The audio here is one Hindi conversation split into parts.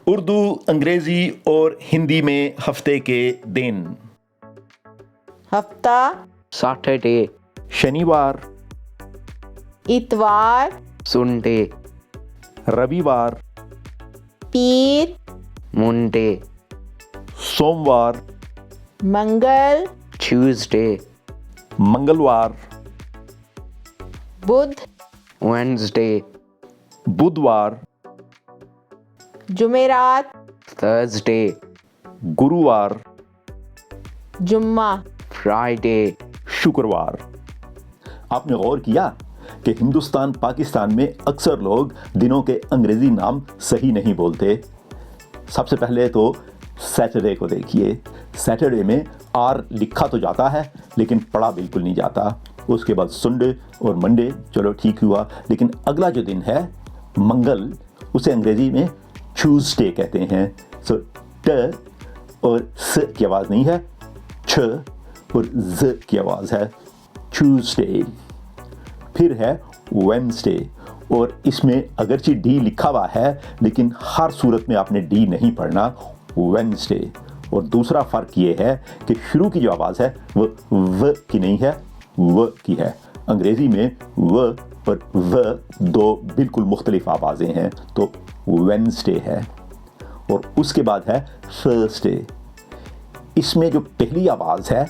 उर्दू, अंग्रेजी और हिंदी में हफ्ते के दिन। हफ्ता, सैटरडे, शनिवार, इतवार, संडे, रविवार, पीर, मंडे, सोमवार, मंगल, ट्यूसडे, मंगलवार, बुध, वेडनेसडे, बुधवार, जुमेरात, थर्सडे, गुरुवार, जुम्मा। फ्राइडे। शुक्रवार। आपने गौर किया कि हिंदुस्तान पाकिस्तान में अक्सर लोग दिनों के अंग्रेजी नाम सही नहीं बोलते। सबसे पहले तो सैटरडे को देखिए। सैटरडे में आर लिखा तो जाता है लेकिन पढ़ा बिल्कुल नहीं जाता। उसके बाद संडे और मंडे, चलो ठीक हुआ, लेकिन अगला जो दिन है मंगल, उसे अंग्रेजी में ट्यूसडे कहते हैं। सो ट और स की आवाज़ नहीं है, छ और ज की आवाज़ है, ट्यूसडे। फिर है वेडनेसडे, और इसमें अगरचे डी लिखा हुआ है लेकिन हर सूरत में आपने डी नहीं पढ़ना, वेडनेसडे। और दूसरा फ़र्क ये है कि शुरू की जो आवाज़ है वो व की नहीं है, व की है। अंग्रेज़ी में व और व दो बिल्कुल मुख्तलिफ आवाज़ें हैं, तो वेडनेसडे है। और उसके बाद है थर्सडे। इसमें जो पहली आवाज़ है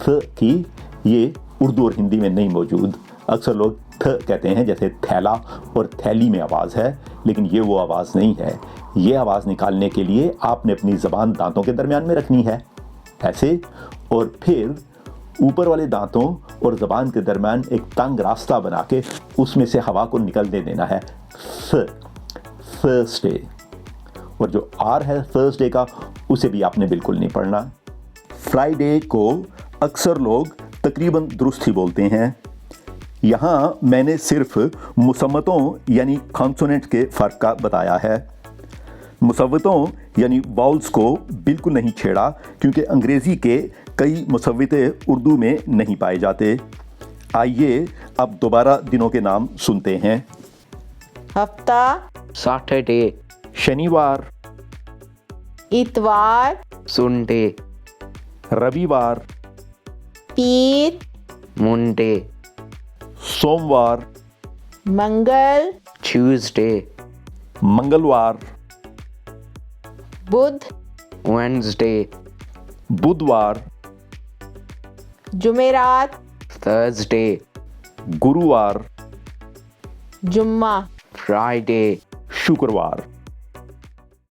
थ की, ये उर्दू और हिंदी में नहीं मौजूद। अक्सर लोग थ कहते हैं, जैसे थैला और थैली में आवाज़ है, लेकिन ये वो आवाज़ नहीं है। ये आवाज़ निकालने के लिए आपने अपनी ज़बान दांतों के दरमियान में रखनी है, ऐसे, और फिर ऊपर वाले दांतों और ज़बान के दरमियान एक तंग रास्ता बना के उसमें से हवा को निकलने देना है। थर्सडे। और जो आर है थर्सडे का, उसे भी आपने बिल्कुल नहीं पढ़ना। फ्राइडे को अक्सर लोग तकरीबन दुरुस्त ही बोलते हैं। यहाँ मैंने सिर्फ मुसम्मतों यानी कॉन्सोनेंट के फ़र्क का बताया है। मुसव्वतों यानी वाउल्स को बिल्कुल नहीं छेड़ा, क्योंकि अंग्रेज़ी के कई मुसव्वते उर्दू में नहीं पाए जाते। आइए अब दोबारा दिनों के नाम सुनते हैं। हफ्ता, सैटरडे, शनिवार, इतवार, संडे, रविवार, पीर, मंडे, सोमवार, मंगल, ट्यूसडे, मंगलवार, बुध, वेडनेसडे, बुधवार, जुमेरात, थर्सडे, गुरुवार, जुम्मा। फ्राइडे। शुक्रवार।